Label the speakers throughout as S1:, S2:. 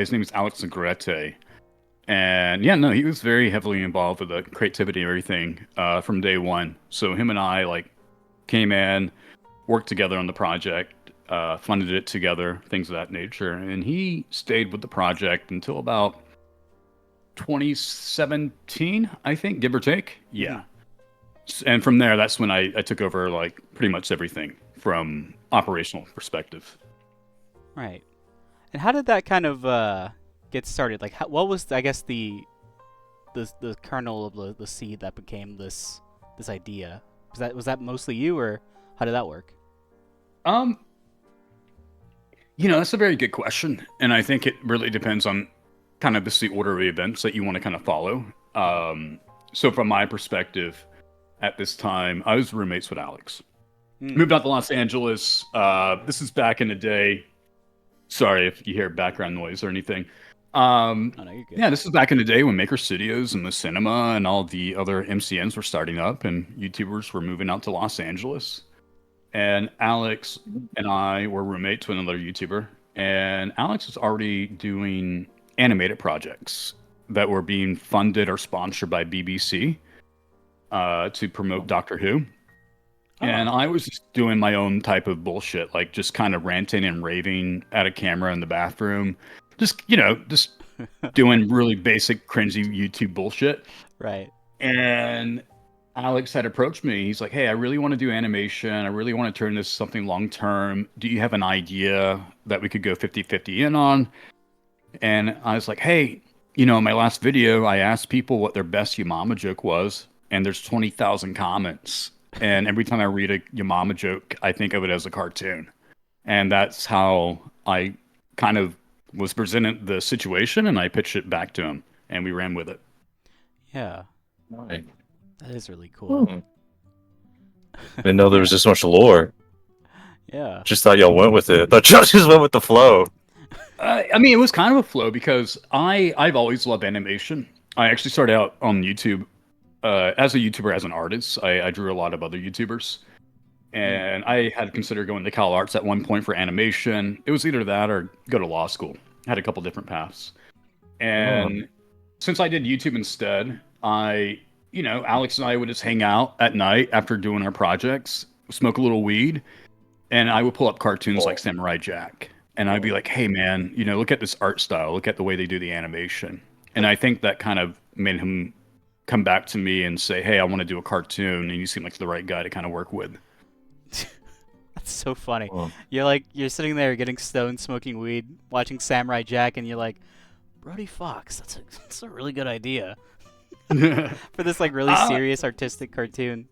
S1: His name is Alex Negrete. And yeah, no, he was very heavily involved with the creativity and everything from day one. So him and I like came in, worked together on the project, funded it together, things of that nature. And he stayed with the project until about 2017, I think, give or take.
S2: Mm-hmm.
S1: Yeah. And from there, that's when I took over like pretty much everything from operational perspective.
S2: Right. And how did that kind of get started? Like, what was, I guess, the kernel of the seed that became this idea? Was that mostly you, or how did that work?
S1: Um, that's a very good question, and I think it really depends on kind of the order of events that you want to kind of follow. So from my perspective, at this time, I was roommates with Alex.
S2: Mm.
S1: Moved out to Los Angeles. This is back in the day. Sorry if you hear background noise or anything.
S2: Oh no, you're good.
S1: Yeah, this is back in the day when Maker Studios and the cinema and all the other MCNs were starting up, and YouTubers were moving out to Los Angeles. And Alex and I were roommates with another YouTuber, and Alex was already doing animated projects that were being funded or sponsored by BBC to promote Doctor Who. And
S2: Oh,
S1: I was just doing my own type of bullshit, like just kind of ranting and raving at a camera in the bathroom. Just doing really basic, cringy YouTube bullshit.
S2: right.
S1: And Alex had approached me. He's like, "Hey, I really want to do animation. I really want to turn this something long term. Do you have an idea that we could go 50-50 in on?" And I was like, "Hey, in my last video, I asked people what their best Yamama joke was, and there's 20,000 comments. And every time I read a Yamama joke, I think of it as a cartoon." And that's how I kind of was presented the situation, and I pitched it back to him, and we ran with it.
S2: Yeah,
S3: Right.
S2: that is really cool.
S3: Hmm. Didn't know there
S1: Yeah.
S3: was this much lore.
S2: Yeah.
S3: Just thought y'all went with it. Thought y'all just went with the flow.
S1: I mean, it was kind of a flow because I've always loved animation. I actually started out on YouTube as a YouTuber, as an artist. I drew a lot of other YouTubers,
S2: Mm.
S1: and I had considered going to Cal Arts at one point for animation. It was either that or go to law school. I had a couple different paths,
S3: Oh.
S1: and since I did YouTube instead, Alex and I would just hang out at night after doing our projects, smoke a little weed, and I would pull up cartoons like Samurai Jack. And I'd be like, "Hey man, look at this art style, look at the way they do the animation." And I think that kind of made him come back to me and say, "Hey, I want to do a cartoon, and you seem like the right guy to kind of work with."
S2: That's so funny.
S3: Well,
S2: You're sitting there getting stoned, smoking weed, watching Samurai Jack, and you're like, Brody Fox, that's a really good idea for this like really
S1: uh,
S2: serious artistic cartoon.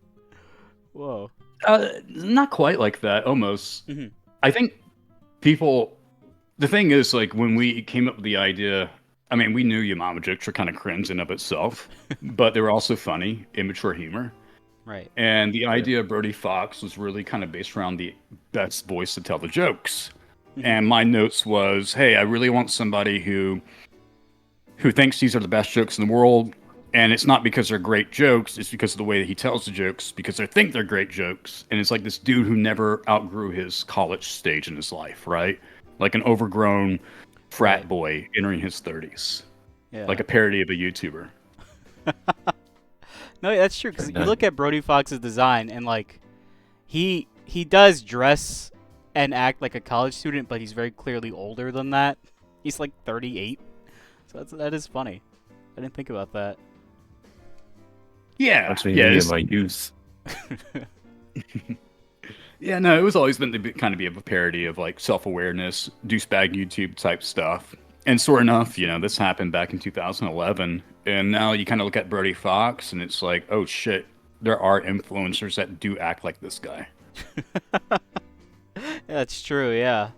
S2: Whoa.
S1: Not quite like that, almost.
S2: Hmm.
S1: I think people, the thing is, like, when we came up with the idea, I mean, we knew Yamama jokes were kind of cringe in of itself, but they were also funny, immature humor.
S2: Right.
S1: And the idea of Brody Fox was really kind of based around the best voice to tell the jokes.
S2: Hmm.
S1: And my notes was, hey, I really want somebody who thinks these are the best jokes in the world. And it's not because they're great jokes, it's because of the way that he tells the jokes, because they think they're great jokes. And it's like this dude who never outgrew his college stage in his life, right? Like an overgrown frat
S2: Right.
S1: boy entering his 30s, like
S2: Yeah.
S1: a parody of a YouTuber.
S2: No, that's true because you
S3: Nice.
S2: look at Brody Fox's design and like he does dress and act like a college student, but he's very clearly older than that. He's like 38, so that is funny. I didn't think about that.
S1: Yeah,
S3: That's me,
S1: yeah,
S3: me in
S1: it's,
S3: my youth.
S1: yeah. No, it was always meant to kind of be a parody of like self-awareness, douchebag YouTube type stuff. And sure enough, this happened back in 2011, and now you kind of look at Brody Fox, and it's like, oh shit, there are influencers that do act like this guy.
S2: That's true. Yeah,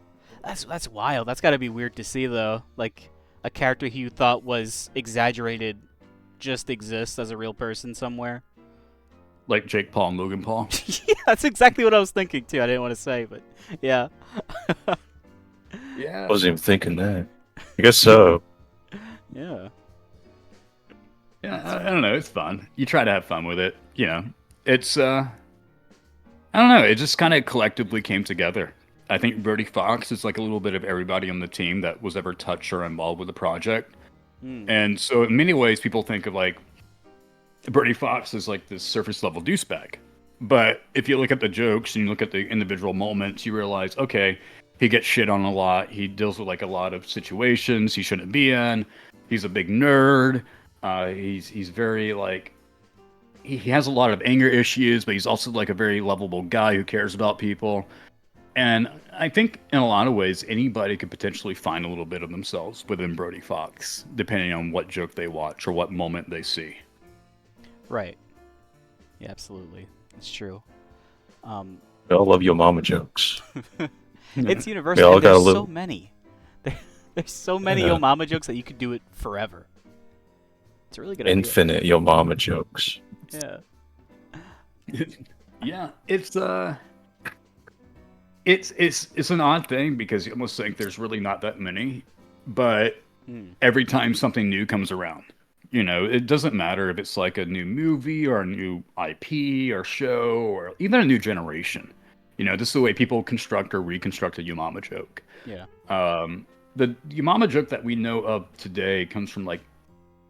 S2: that's wild. That's got to be weird to see though. Like a character who you thought was exaggerated just exists as a real person somewhere.
S1: Like Jake Paul and Logan Paul.
S2: Yeah, that's exactly what I was thinking too. I didn't want to say, but yeah.
S1: Yeah.
S3: Wasn't even thinking that. I guess so.
S2: Yeah.
S1: Yeah, I don't know. It's fun. You try to have fun with it. It's I don't know. It just kind of collectively came together. I think Brody Fox is like a little bit of everybody on the team that was ever touched or involved with the project.
S2: Mm.
S1: And so in many ways, people think of like Brody Fox as like this surface level douchebag. But if you look at the jokes and you look at the individual moments, you realize, okay, he gets shit on a lot. He deals with like a lot of situations he shouldn't be in. He's a big nerd. He's very like he has a lot of anger issues, but he's also like a very lovable guy who cares about people. And I think in a lot of ways, anybody could potentially find a little bit of themselves within Brody Fox, depending on what joke they watch or what moment they see.
S2: Right. Yeah, absolutely. It's true.
S3: We all love your mama jokes.
S2: It's
S3: We
S2: universal.
S3: all
S2: And
S3: got a
S2: there's so
S3: little.
S2: many. There's so many
S3: Yeah.
S2: Yo Mama jokes that you could do it forever. It's a really good idea.
S3: Infinite your mama jokes.
S2: Yeah.
S1: Yeah, it's an odd thing because you almost think there's really not that many, but every time something new comes around, it doesn't matter if it's like a new movie or a new IP or show or even a new generation. This is the way people construct or reconstruct a Yumama joke.
S2: Yeah.
S1: The Yumama joke that we know of today comes from like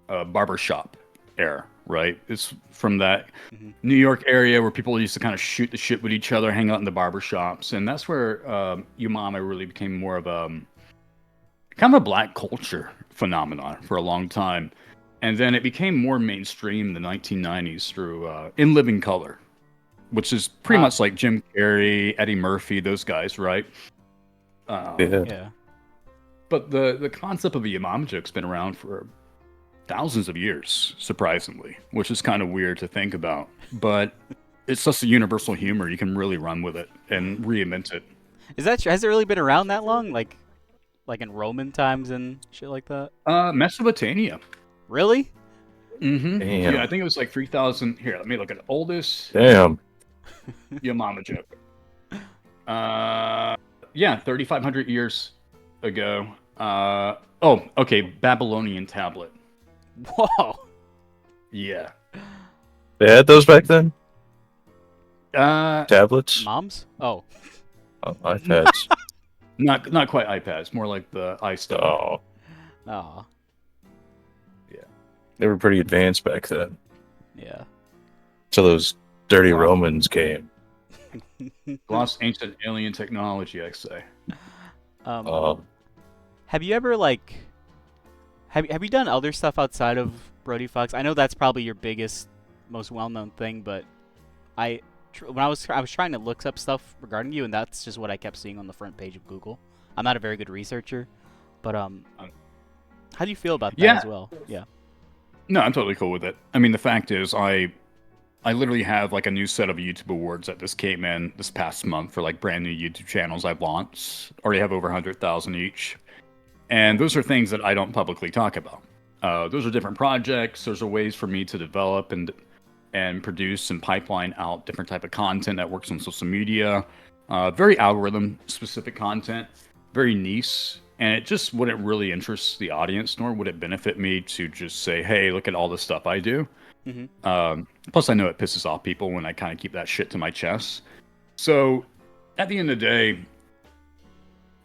S1: a barbershop era, right? It's from that New York area where people used to kind of shoot the shit with each other, hang out in the barbershops. And that's where Yumama really became more of a kind of a black culture phenomenon for a long time. And then it became more mainstream in the 1990s through In Living Color, which is pretty much like Jim Carrey, Eddie Murphy, those guys, right?
S2: Yeah.
S1: But the concept of a Yamama joke's been around for thousands of years, surprisingly, which is kind of weird to think about. But it's just a universal humor. You can really run with it and reinvent it.
S2: Is that true? Has it really been around that long? Like in Roman times and shit like that?
S1: Mesopotamia.
S2: Really?
S1: Mm-hmm.
S3: Damn.
S1: Yeah, I think it was like 3,000. Here, let me look at the oldest
S3: Damn.
S1: Yamama joke. Yeah, 3,500 years ago. Okay, Babylonian tablet.
S2: Whoa.
S1: Yeah.
S3: They had those back then?
S1: Uh,
S3: Tablets?
S2: Moms? Oh.
S3: Oh, iPads.
S1: not quite iPads, more like the iStuff.
S3: Oh,
S2: Oh.
S3: they were pretty advanced back then.
S2: Yeah.
S3: So those dirty Romans came.
S1: Lost ancient alien technology, I say.
S2: Have you ever have you done other stuff outside of Brody Fox? I know that's probably your biggest, most well-known thing, but when I was trying to look up stuff regarding you, and that's just what I kept seeing on the front page of Google. I'm not a very good researcher, but how do you feel about that as well? Yeah.
S1: No, I'm totally cool with it. I mean, the fact is, I literally have like a new set of YouTube awards that just came in this past month for like brand new YouTube channels I've launched. Already have over 100,000 each. And those are things that I don't publicly talk about. Those are different projects. Those are ways for me to develop and produce and pipeline out different type of content that works on social media. Very algorithm specific content, very niche. And it just wouldn't really interest the audience, nor would it benefit me to just say, hey, look at all the stuff I do. Plus, I know it pisses off people when I kind of keep that shit to my chest. So, at the end of the day,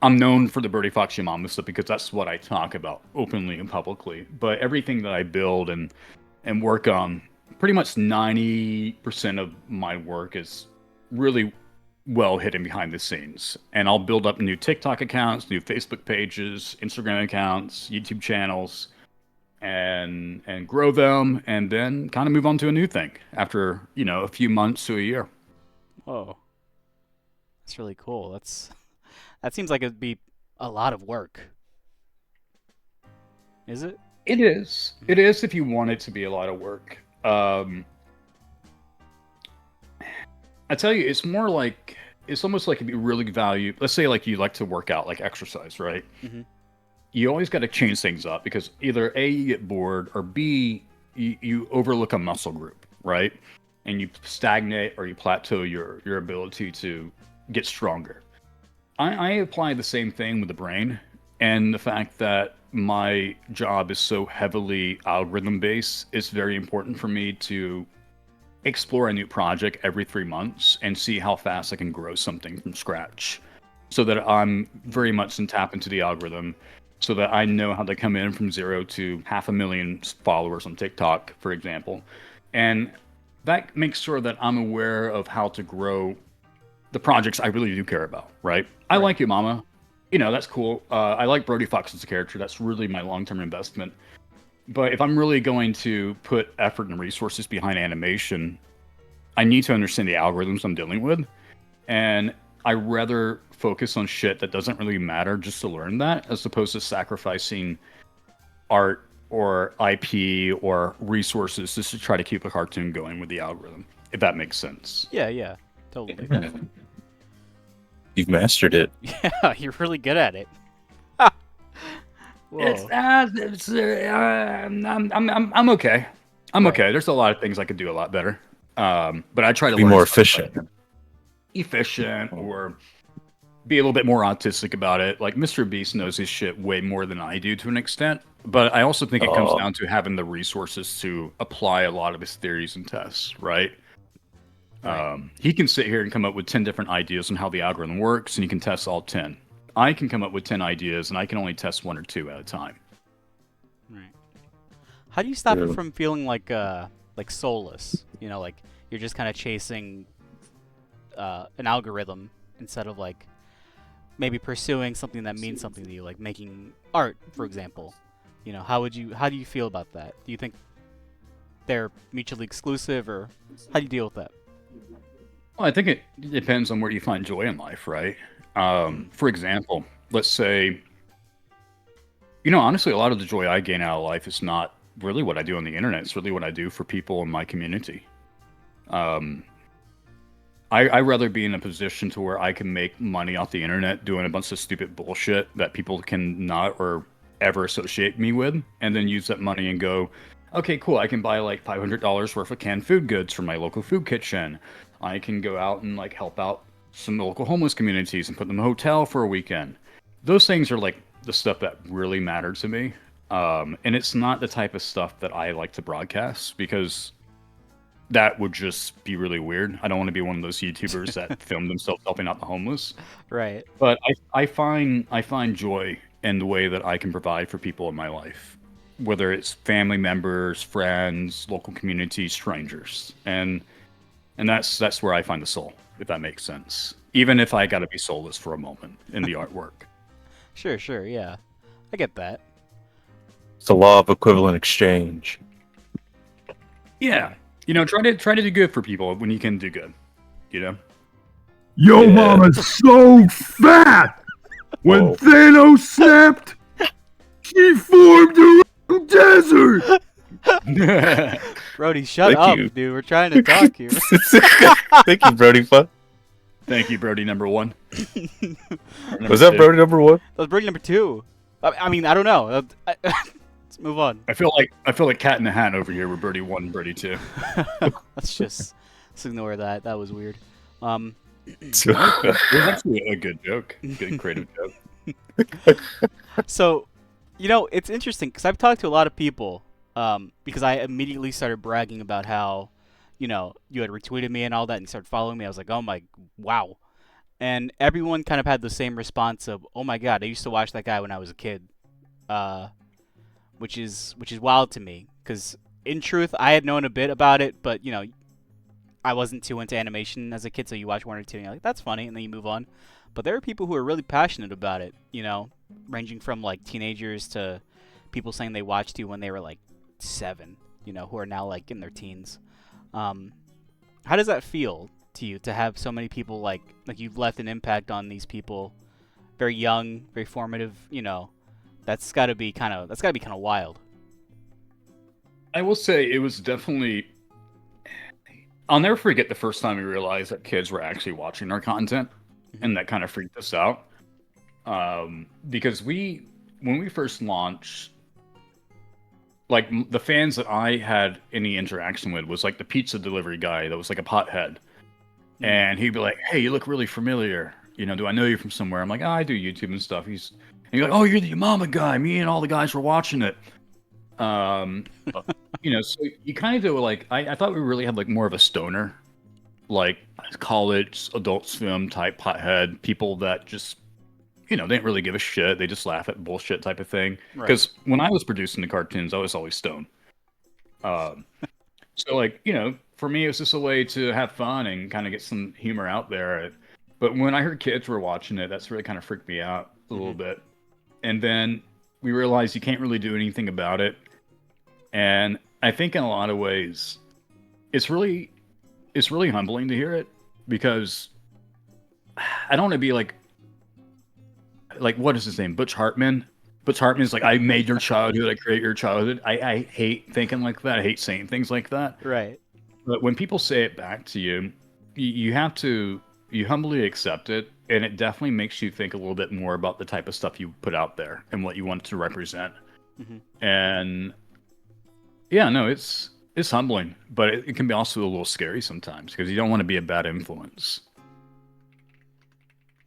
S1: I'm known for the Birdie Fox Yamama stuff because that's what I talk about openly and publicly. But everything that I build and work on, pretty much 90% of my work is really well hidden behind the scenes. And I'll build up new TikTok accounts, new Facebook pages, Instagram accounts, YouTube channels, and grow them, and then kind of move on to a new thing after, a few months to a year.
S2: Whoa. That's really cool. That seems like it'd be a lot of work. Is it?
S1: It is. It is if you want it to be a lot of work. I tell you, it's almost like if you really value, let's say like you like to work out, like exercise, right?
S2: Mm-hmm.
S1: You always got to change things up because either A, you get bored, or B, you overlook a muscle group, right? And you stagnate or you plateau your ability to get stronger. I apply the same thing with the brain, and the fact that my job is so heavily algorithm based, it's very important for me to explore a new project every 3 months and see how fast I can grow something from scratch. so that I'm very much in tap into the algorithm, so that I know how to come in from 0 to 500,000 followers on TikTok, for example. And that makes sure that I'm aware of how to grow the projects I really do care about, right? I
S2: Right.
S1: like you, Mama. That's cool. I like Brody Fox as a character. That's really my long-term investment. But if I'm really going to put effort and resources behind animation, I need to understand the algorithms I'm dealing with. And I rather focus on shit that doesn't really matter just to learn that, as opposed to sacrificing art or IP or resources just to try to keep a cartoon going with the algorithm, if that makes sense.
S2: Yeah, yeah, totally.
S3: You've mastered it.
S2: Yeah, you're really good at it. Whoa.
S1: I'm okay. I'm
S2: Right.
S1: okay. There's a lot of things I could do a lot better. But I try to
S3: Be
S1: learn
S3: more
S1: as much as I
S3: efficient.
S1: can. Efficient, or be a little bit more autistic about it. Like Mr. Beast knows his shit way more than I do to an extent. But I also think it comes
S3: Oh,
S1: down to having the resources to apply a lot of his theories and tests, right?
S2: Right.
S1: He can sit here and come up with 10 different ideas on how the algorithm works, and he can test all 10. I can come up with 10 ideas, and I can only test one or two at a time.
S2: Right. How do you stop it
S3: true.
S2: from feeling like soulless? You know, like you're just kind of chasing an algorithm instead of like maybe pursuing something that means something to you, like making art, for example. You know, how do you feel about that? Do you think they're mutually exclusive, or how do you deal with that?
S1: Well, I think it depends on where you find joy in life, right? For example, let's say, honestly, a lot of the joy I gain out of life is not really what I do on the internet. It's really what I do for people in my community. Um, I rather be in a position to where I can make money off the internet doing a bunch of stupid bullshit that people can not or ever associate me with, and then use that money and go, okay, cool. I can buy like $500 worth of canned food goods from my local food kitchen. I can go out and like help out some local homeless communities and put them in a hotel for a weekend. Those things are like the stuff that really matter to me. And it's not the type of stuff that I like to broadcast because that would just be really weird. I don't want to be one of those YouTubers that film themselves helping out the homeless.
S2: Right.
S1: But I find joy in the way that I can provide for people in my life, whether it's family members, friends, local communities, strangers, and that's where I find the soul, if that makes sense. Even if I got to be soulless for a moment in the artwork.
S2: Sure, sure, yeah. I get that.
S3: It's the law of equivalent exchange.
S1: Yeah, try to do good for people when you can do good. You know.
S4: Yo
S3: Yeah.
S4: mama's so fat! When
S3: Whoa.
S4: Thanos snapped, she formed her own desert!
S2: Brody, shut
S3: Thank
S2: up,
S3: you.
S2: dude. We're trying to talk here.
S3: Thank you, Brody. Fun.
S1: Thank you, Brody. Number one.
S3: Was that Brody number one?
S2: That was Brody number 2. I mean, I don't know. Let's move on.
S1: I feel like Cat in the Hat over here with Brody 1 and Brody 2.
S2: Let's ignore that. That was weird.
S1: It was actually a good joke. Good creative joke.
S2: So, it's interesting because I've talked to a lot of people because I immediately started bragging about how, you had retweeted me and all that and you started following me. I was like, oh my, wow. And everyone kind of had the same response of, oh my God, I used to watch that guy when I was a kid. Which is wild to me because in truth, I had known a bit about it, but, I wasn't too into animation as a kid, so you watch one or two and you're like, that's funny, and then you move on. But there are people who are really passionate about it, ranging from like teenagers to people saying they watched you when they were like 7, who are now like in their teens. How does that feel to you to have so many people like you've left an impact on these people, very young, very formative? That's got to be kind of wild.
S1: I will say it was definitely. I'll never forget the first time we realized that kids were actually watching our content, and that kind of freaked us out. Because when we first launched, like the fans that I had any interaction with was like the pizza delivery guy that was like a pothead, and he'd be like, "Hey, you look really familiar. Do I know you from somewhere?" I'm like, "Oh, I do YouTube and stuff." And he's like, "Oh, you're the Mama guy. Me and all the guys were watching it." So you kind of do like I thought we really had like more of a stoner like college Adult Swim type pothead people that just they didn't really give a shit. They just laugh at bullshit type of thing.
S2: Right.
S1: Because when I was producing the cartoons, I was always stoned. Um, so like for me, it was just a way to have fun and kind of get some humor out there. But when I heard kids were watching it, that's really kind of freaked me out a little bit. And then we realized you can't really do anything about it. And I think in a lot of ways, it's really humbling to hear it because I don't want to be like what is his name? Butch Hartman. Butch Hartman's like, I made your childhood, I create your childhood. I hate thinking like that. I hate saying things like that.
S2: Right.
S1: But when people say it back to you, you have to humbly accept it, and it definitely makes you think a little bit more about the type of stuff you put out there and what you want to represent. And yeah, no, it's humbling, but it can be also a little scary sometimes because you don't want to be a bad influence.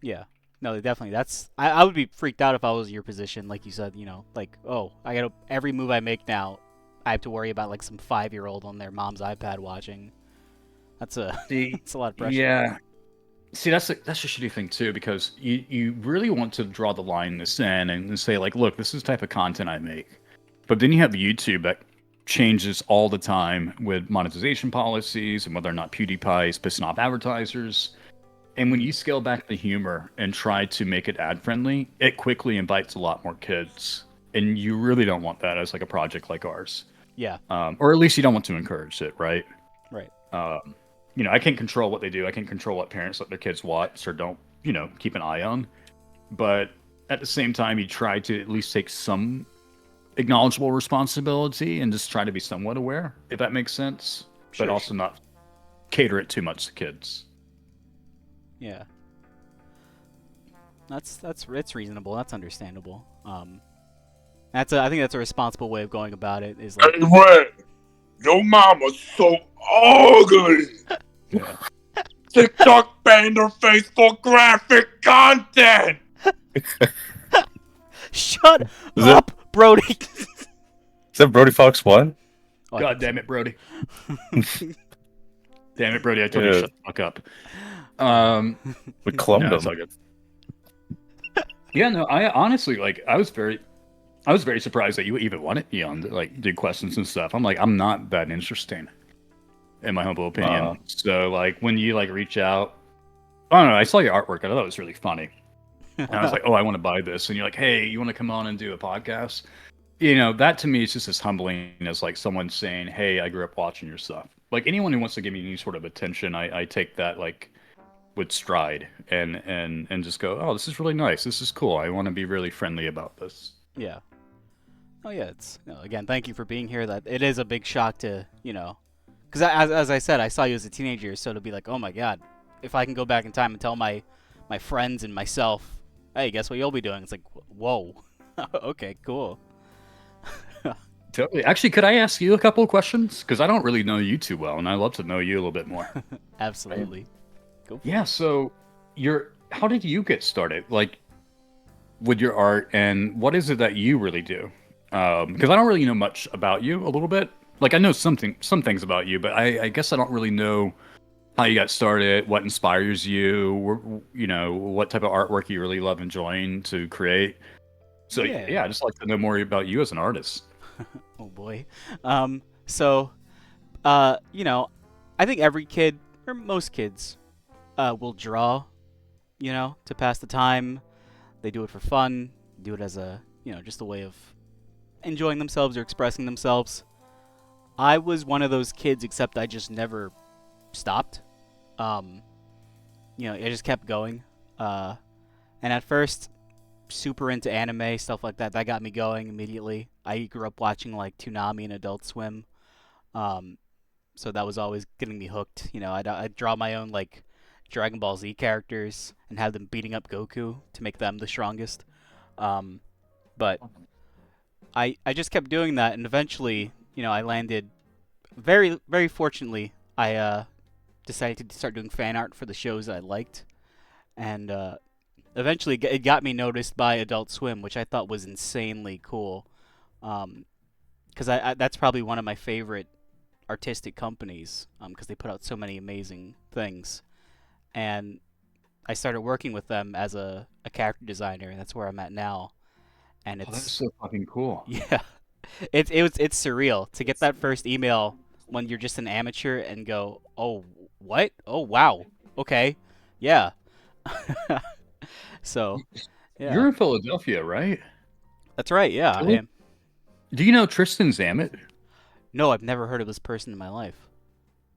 S2: Yeah. No, definitely. I would be freaked out if I was in your position, like you said. Like, oh, every move I make now, I have to worry about like some 5-year-old on their mom's iPad watching. That's that's a lot of pressure.
S1: Yeah. See, that's a shitty thing too, because you really want to draw the line in the sand and say like, look, this is the type of content I make. But then you have YouTube that changes all the time with monetization policies and whether or not PewDiePie is pissing off advertisers. And when you scale back the humor and try to make it ad friendly, it quickly invites a lot more kids. And you really don't want that as like a project like ours.
S2: Yeah.
S1: Or at least you don't want to encourage it, right?
S2: Right.
S1: I can't control what they do. I can't control what parents let their kids watch or don't, keep an eye on. But at the same time, you try to at least take some acknowledgeable responsibility and just try to be somewhat aware, if that makes sense.
S2: Sure.
S1: But also not cater it too much to kids.
S2: Yeah. It's reasonable. That's understandable. I think that's a responsible way of going about it. Is like,
S4: Hey, Red, your mama's so ugly.
S1: Yeah.
S4: TikTok banned her face for graphic content.
S2: shut
S3: Is it-
S2: up, Brody.
S3: Is that Brody Fox 1?
S2: Oh,
S1: God damn it, Brody. Damn it, Brody. I told you to shut the fuck up.
S3: We clumped
S1: No, it's all
S3: him.
S1: good. Yeah, no, I honestly I was very surprised that you even wanted me on to like do questions and stuff. I'm like, I'm not that interesting, in my humble opinion. So like when you like reach out, I don't know, I saw your artwork. I thought it was really funny. And I was like, oh, I want to buy this. And you're like, hey, you want to come on and do a podcast? That to me is just as humbling as like someone saying, hey, I grew up watching your stuff. Like anyone who wants to give me any sort of attention, I take that like with stride and just go, oh, this is really nice. This is cool. I want to be really friendly about this.
S2: Yeah. Oh yeah. It's again, thank you for being here. That it is a big shock to because as I said, I saw you as a teenager, so to be like, oh my god, if I can go back in time and tell my friends and myself, hey, guess what you'll be doing? It's like, whoa, okay, cool.
S1: Totally. Actually, could I ask you a couple of questions? Because I don't really know you too well, and I'd love to know you a little bit more.
S2: Absolutely. Go for
S1: Yeah. So, how did you get started? Like, with your art, and what is it that you really do? Because I don't really know much about you. A little bit. Like, I know some things about you, but I guess I don't really know how you got started, what inspires you, what type of artwork you really love enjoying to create. So yeah, I'd just like to know more about you as an artist.
S2: Oh boy. So, I think every kid, or most kids, will draw, to pass the time. They do it for fun, do it as a, just a way of enjoying themselves or expressing themselves. I was one of those kids, except I just never stopped. I just kept going. And at first, super into anime, stuff like that. That got me going immediately. I grew up watching like Toonami and Adult Swim. So that was always getting me hooked. I'd draw my own like Dragon Ball Z characters and have them beating up Goku to make them the strongest. But I just kept doing that, and eventually, I landed very, very fortunately. I decided to start doing fan art for the shows that I liked, and eventually it got me noticed by Adult Swim, which I thought was insanely cool. Because that's probably one of my favorite artistic companies because they put out so many amazing things, and I started working with them as a character designer, and that's where I'm at now. And
S1: Oh, that's
S2: it's
S1: so fucking cool.
S2: yeah, it's surreal to get that first email when you're just an amateur and go, oh, what? Oh, wow, okay, yeah. So yeah,
S1: You're in Philadelphia, right?
S2: that's right. Yeah, I
S1: Philly?
S2: am.
S1: Do you know Tristan Zammit?
S2: No, I've never heard of this person in my life.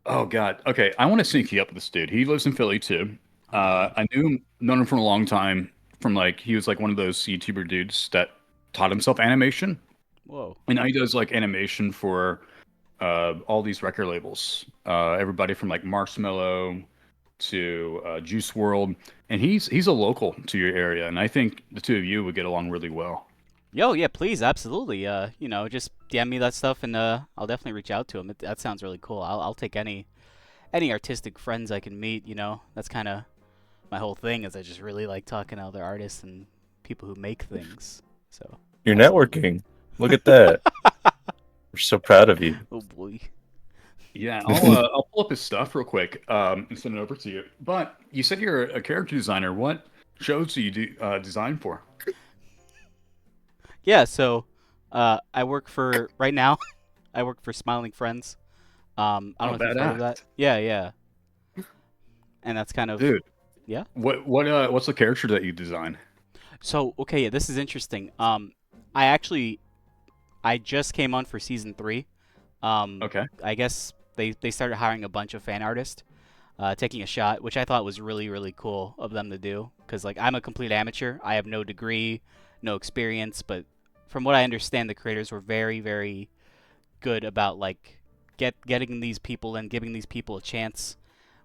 S1: Oh God. Okay, I want to sync you up with this dude. He lives in Philly too.
S2: Oh my god.
S1: I known him for a long time. From like he was like one of those YouTuber dudes that taught himself animation,
S2: Whoa.
S1: and now he does like animation for all these record labels. Everybody from like Marshmello to Juice World, and he's a local to your area, and I think the two of you would get along really well.
S2: Yo, yeah, please, absolutely. Just DM me that stuff, and I'll definitely reach out to him. That sounds really cool. I'll take any artistic friends I can meet. That's kind of my whole thing. Is I just really like talking to other artists and people who make things. So.
S3: You're networking. Look at that. We're so proud of you.
S2: Oh boy.
S1: Yeah, I'll pull up his stuff real quick and send it over to you. But you said you're a character designer. What shows do you design for?
S2: Yeah. So, I work for right now. I work for Smiling Friends. I don't know if you've heard of that. Yeah, yeah. And that's kind of
S1: Dude.
S2: Yeah.
S1: What's the character that you design?
S2: So okay, yeah, this is interesting. I just came on for season 3.
S1: Okay.
S2: I guess they started hiring a bunch of fan artists, taking a shot, which I thought was really really cool of them to do. Because like I'm a complete amateur, I have no degree, no experience, but from what I understand, the creators were very very good about like getting these people and giving these people a chance,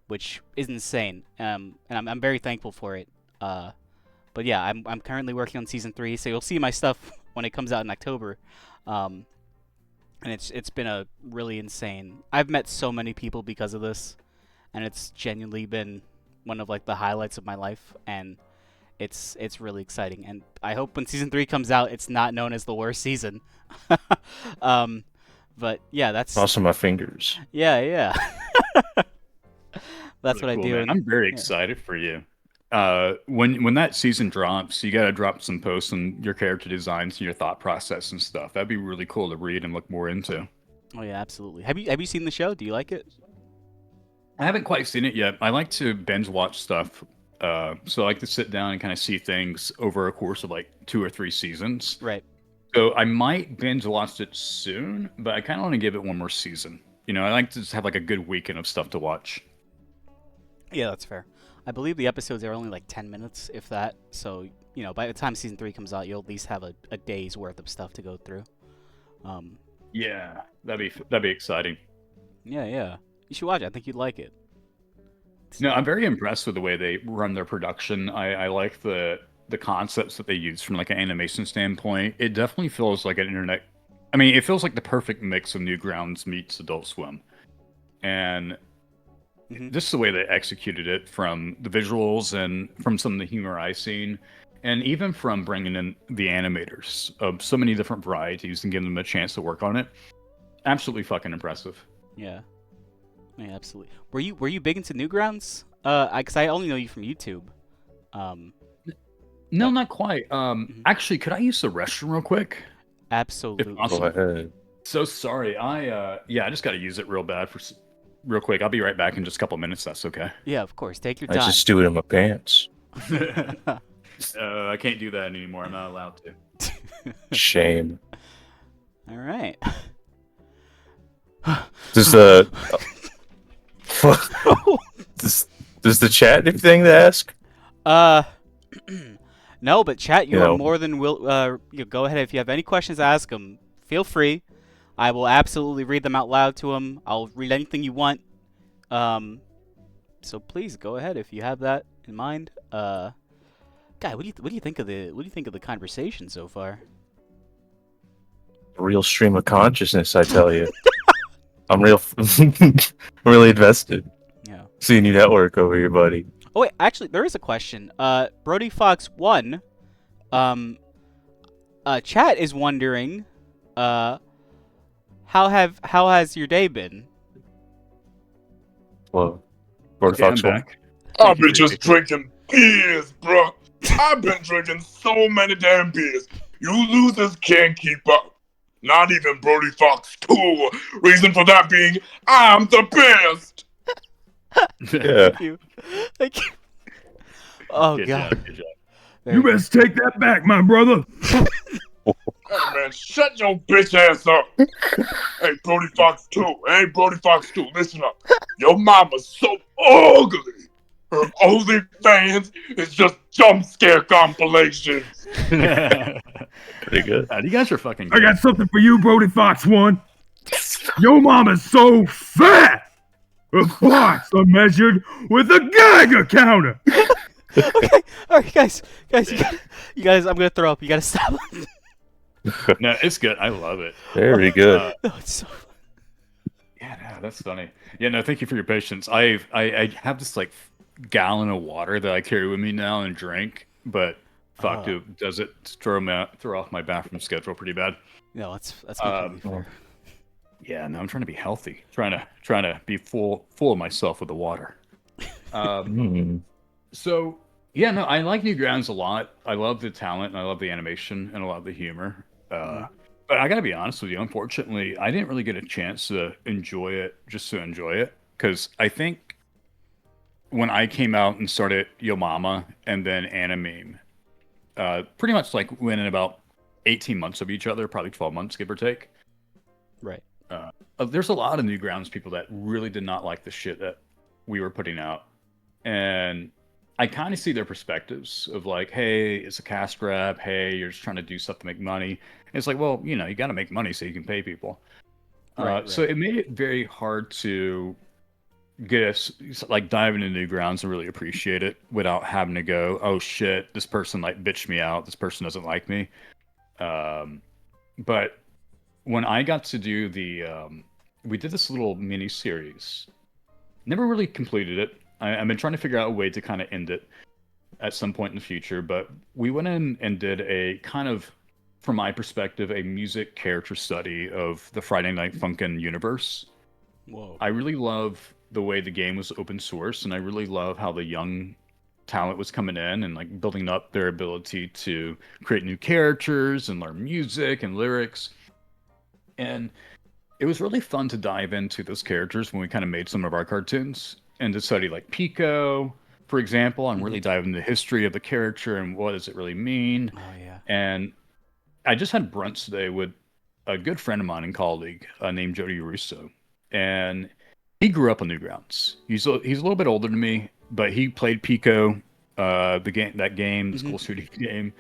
S2: which is insane. And I'm very thankful for it. But yeah, I'm currently working on season 3, so you'll see my stuff when it comes out in October. And it's been a really insane. I've met so many people because of this, and it's genuinely been one of like the highlights of my life, and it's really exciting. And I hope when season 3 comes out, it's not known as the worst season. But yeah, that's
S3: Crossing my fingers.
S2: yeah. That's
S1: Really
S2: what
S1: cool,
S2: I do.
S1: man. I'm very excited for you. When that season drops, you gotta drop some posts on your character designs and your thought process and stuff. That'd be really cool to read and look more into.
S2: Oh yeah, absolutely. Have you seen the show? Do you like it?
S1: I haven't quite seen it yet. I like to binge watch stuff. So I like to sit down and kind of see things over a course of like 2 or 3 seasons.
S2: Right.
S1: So I might binge watch it soon, but I kind of want to give it one more season. I like to just have like a good weekend of stuff to watch.
S2: Yeah, that's fair. I believe the episodes are only like 10 minutes, if that. So, by the time season 3 comes out, you'll at least have a day's worth of stuff to go through.
S1: Yeah, that'd be exciting.
S2: Yeah. You should watch it. I think you'd like it.
S1: No, I'm very impressed with the way they run their production. I like the concepts that they use from like an animation standpoint. It definitely feels like an internet. I mean, it feels like the perfect mix of Newgrounds meets Adult Swim, and just the way they executed it, from the visuals and from some of the humor I've seen, and even from bringing in the animators of so many different varieties and giving them a chance to work on it. Absolutely fucking impressive.
S2: Yeah, absolutely. Were you big into Newgrounds? Because I only know you from YouTube.
S1: No, not quite. Actually, could I use the restroom real quick?
S2: Absolutely.
S1: If possible.
S3: Go ahead.
S1: So sorry. I just got to use it real bad real quick. I'll be right back in just a couple minutes. That's okay.
S2: Yeah, of course. Take your
S3: I
S2: time.
S3: just do it in my pants.
S1: I can't do that anymore. I'm not allowed to.
S3: Shame.
S2: All right.
S3: Does the does the chat thing to ask?
S2: No, but chat, you
S3: You
S2: are
S3: know.
S2: more than will. Go ahead if you have any questions. Ask them. Feel free. I will absolutely read them out loud to them. I'll read anything you want. So please go ahead if you have that in mind. Guy, what do you think of the conversation so far?
S3: Real stream of consciousness, I tell you. I'm really invested.
S2: Yeah.
S3: Seeing you network over here, buddy.
S2: Oh wait, actually, there is a question. Brody Fox 1. Chat is wondering. How has your day been?
S3: Well, Brody
S1: Okay, I'm
S3: Fox one.
S1: back.
S4: I've
S1: you
S4: been
S1: for your
S4: just drinking beers, bro. I've been drinking so many damn beers. You losers can't keep up. Not even Brody Fox 2. Reason for that being, I'm the best.
S3: Yeah.
S2: Thank you. Thank you. Oh
S1: Good
S2: god.
S1: job. Good job.
S2: Very good.
S5: take that back, my brother.
S4: Hey man, shut your bitch ass up. Hey Brody Fox 2. Hey Brody Fox 2, listen up. Your mama's so ugly. Her OnlyFans is just jump scare compilations.
S3: Pretty good.
S1: You guys are fucking
S5: I
S1: good.
S5: got something for you, Brody Fox one. Your mama's so fat. Her parts are measured with a Geiger counter.
S2: Okay. All right, guys. You guys. I'm gonna throw up. You gotta stop.
S1: No, it's good. I love it.
S3: Very good.
S2: No, it's so.
S1: Yeah, no, that's funny. Yeah, no, thank you for your patience. I have this like gallon of water that I carry with me now and drink, but fuck, dude, does it throw off my bathroom schedule pretty bad?
S2: No, that's completely fair.
S1: Yeah, no, I'm trying to be healthy. Trying to be full of myself with the water. So yeah, no, I like Newgrounds a lot. I love the talent and I love the animation and I love the humor. But I gotta be honest with you, unfortunately, I didn't really get a chance to enjoy it just to enjoy it. Because I think when I came out and started Yo Mama and then Animeme, pretty much like within about 18 months of each other, probably 12 months, give or take.
S2: Right.
S1: There's a lot of Newgrounds people that really did not like the shit that we were putting out. And I kind of see their perspectives of like, hey, it's a cash grab. Hey, you're just trying to do stuff to make money. And it's like, well, you got to make money so you can pay people.
S2: Right.
S1: So it made it very hard to get us like dive into Newgrounds and really appreciate it without having to go, oh shit, this person like bitched me out. This person doesn't like me. But when I got to do we did this little mini series. Never really completed it. I've been trying to figure out a way to kind of end it at some point in the future, but we went in and did a kind of, from my perspective, a music character study of the Friday Night Funkin' universe.
S2: Whoa.
S1: I really love the way the game was open source, and I really love how the young talent was coming in and like building up their ability to create new characters and learn music and lyrics. And it was really fun to dive into those characters when we kind of made some of our cartoons and to study like Pico, for example, and really dive into the history of the character and what does it really mean.
S2: Oh yeah.
S1: And I just had brunch today with a good friend of mine and colleague named Jody Russo, and he grew up on Newgrounds. He's a little bit older than me, but he played Pico, the game, the school shooting game.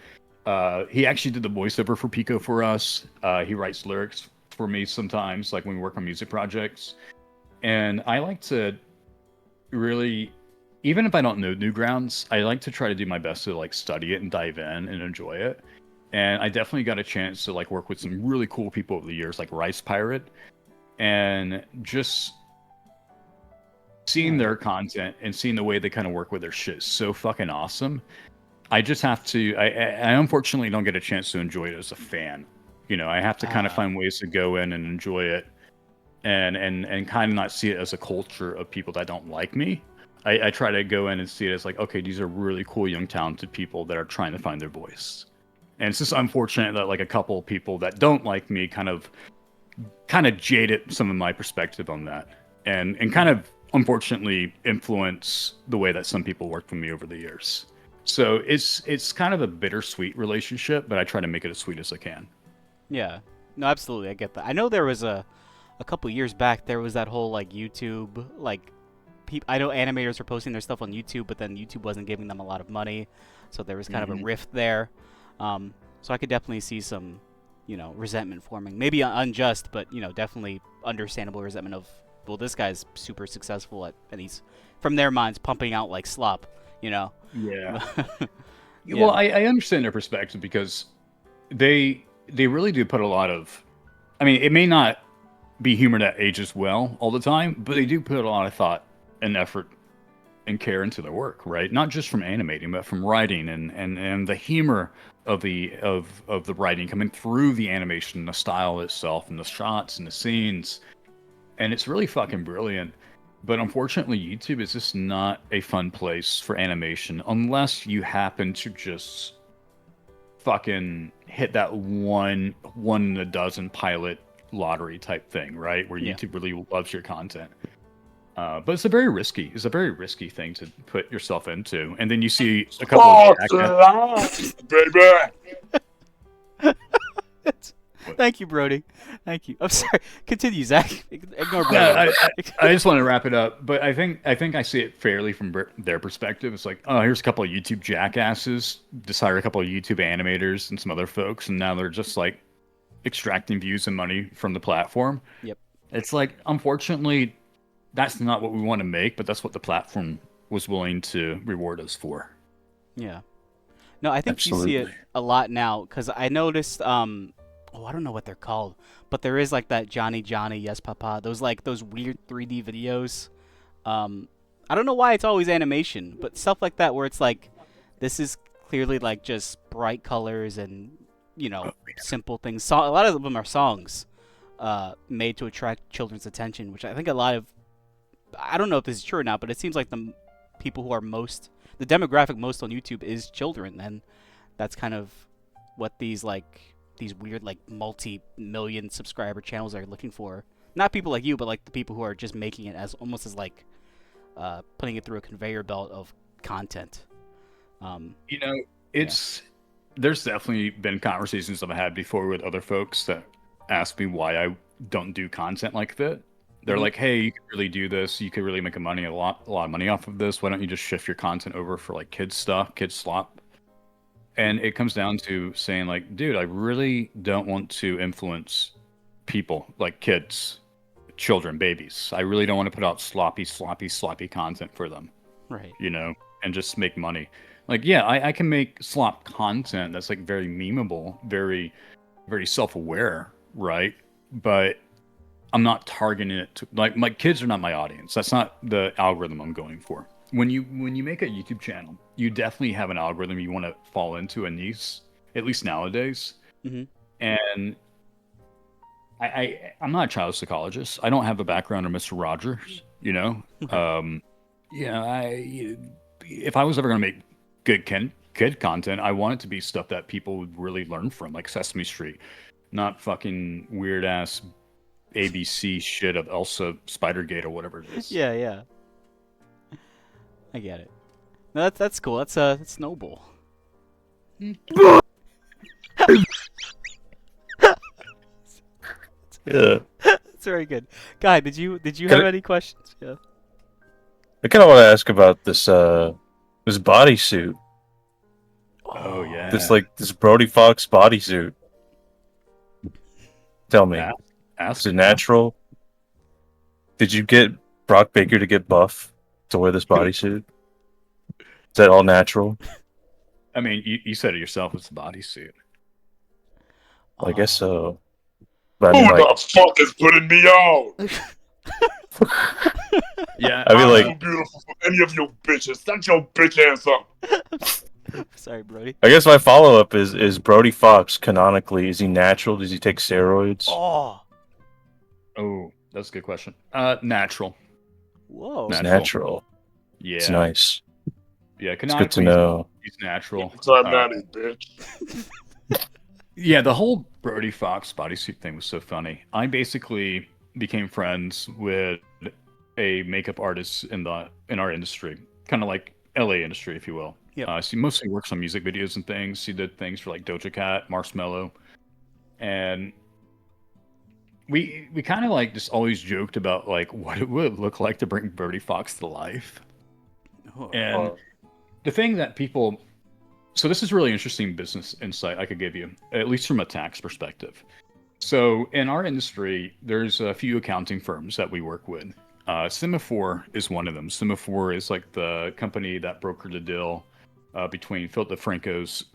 S1: He actually did the voiceover for Pico for us. He writes lyrics for me sometimes, like when we work on music projects. And I like to really, even if I don't know Newgrounds, I like to try to do my best to like study it and dive in and enjoy it. And I definitely got a chance to like work with some really cool people over the years, like Rice Pirate, and just seeing their content and seeing the way they kind of work with their shit is so fucking awesome. I just have to. I unfortunately don't get a chance to enjoy it as a fan. I have to kind of find ways to go in and enjoy it, and kind of not see it as a culture of people that don't like me. I try to go in and see it as like, okay, these are really cool, young, talented people that are trying to find their voice. And it's just unfortunate that like a couple of people that don't like me kind of jaded some of my perspective on that, and kind of unfortunately influence the way that some people work with me over the years. So it's kind of a bittersweet relationship, but I try to make it as sweet as I can.
S2: Yeah. No, absolutely. I get that. I know there was a couple years back there was that whole like YouTube like I know animators were posting their stuff on YouTube, but then YouTube wasn't giving them a lot of money, so there was kind of a rift there. So I could definitely see some, resentment forming. Maybe unjust, but definitely understandable resentment of, well, this guy's super successful and he's from their minds pumping out like slop, Yeah.
S1: Yeah. Well, I understand their perspective because they really do put a lot of. I mean, it may not be humor that ages well all the time, but they do put a lot of thought and effort and care into their work, right? Not just from animating, but from writing and the humor of the writing coming through the animation, the style itself, and the shots and the scenes, and it's really fucking brilliant. But unfortunately, YouTube is just not a fun place for animation unless you happen to just fucking hit that one in a dozen pilot lottery type thing, right? Where
S2: Yeah.
S1: YouTube really loves your content. But it's a very risky thing to put yourself into. And then you see a couple of
S4: Fox baby.
S2: Thank you, Brody. Thank you. I'm sorry. Continue, Zach. Ignore Brody.
S1: No, I just want to wrap it up, but I think I see it fairly from their perspective. It's like, oh, here's a couple of YouTube jackasses, just hire a couple of YouTube animators and some other folks, and now they're just like extracting views and money from the platform.
S2: Yep.
S1: It's like, unfortunately, that's not what we want to make, but that's what the platform was willing to reward us for.
S2: Yeah. No, I think you see it
S3: Absolutely.
S2: a lot now because I noticed. I don't know what they're called, but there is like that Johnny Yes Papa. Those weird 3D videos. I don't know why it's always animation, but stuff like that where it's like, this is clearly like just bright colors and simple things. A lot of them are songs, made to attract children's attention, which I think a lot of. I don't know if this is true or not, but it seems like the people who are the demographic most on YouTube is children, and that's kind of what these weird like multi-million subscriber channels are looking for. Not people like you, but like the people who are just making it as almost as like putting it through a conveyor belt of content.
S1: There's definitely been conversations I've had before with other folks that ask me why I don't do content like that. They're like, hey, you could really do this. You could really make a lot of money off of this. Why don't you just shift your content over for like kids stuff, kids slop? And it comes down to saying like, dude, I really don't want to influence people like kids, children, babies. I really don't want to put out sloppy content for them.
S2: Right.
S1: And just make money. Like, yeah, I can make slop content that's like very memeable, very, very self-aware, right? But I'm not targeting it to, like, my kids are not my audience. That's not the algorithm I'm going for. When you make a YouTube channel, you definitely have an algorithm you want to fall into a niche, at least nowadays.
S2: Mm-hmm.
S1: And I'm not a child psychologist. I don't have a background in Mr. Rogers, if I was ever going to make good kid content, I want it to be stuff that people would really learn from, like Sesame Street, not fucking weird ass ABC shit of Elsa Spidergate or whatever it is.
S2: Yeah. I get it. No, that's cool. That's noble.
S3: Yeah.
S2: That's very good. Guy, did you have any questions? Yeah.
S3: I kind of want to ask about this bodysuit.
S1: Oh yeah.
S3: This Brody Fox bodysuit. Tell me, is it natural? Did you get Brock Baker to get buff to wear this bodysuit? Is that all natural?
S1: I mean, you said it yourself. It's a bodysuit.
S3: I guess so. But I
S4: Who
S3: mean, like,
S4: the fuck is putting me on?
S1: Yeah.
S3: I mean,
S4: I'm
S3: like,
S4: too beautiful for any of you bitches. Shut your bitch ass up.
S2: Sorry, Brody.
S3: I guess my follow up is Brody Fox canonically, is he natural? Does he take steroids?
S2: Oh,
S1: That's a good question. Natural.
S2: whoa.
S3: It's natural.
S1: Yeah.
S3: It's nice.
S1: Yeah,
S3: It's good to know.
S1: He's natural.
S4: Sorry, Maddie, bitch.
S1: Yeah, the whole Brody Fox bodysuit thing was so funny. I basically became friends with a makeup artist in our industry, kind of like LA industry, if you will.
S2: Yep.
S1: She mostly works on music videos and things. She did things for like Doja Cat, Marshmello, and we kind of like just always joked about like what it would look like to bring Brody Fox to life.
S2: Oh.
S1: And the thing that people, so this is really interesting business insight I could give you, at least from a tax perspective. So in our industry, there's a few accounting firms that we work with. Semaphore is one of them. Semaphore is like the company that brokered the deal between Philip DeFranco's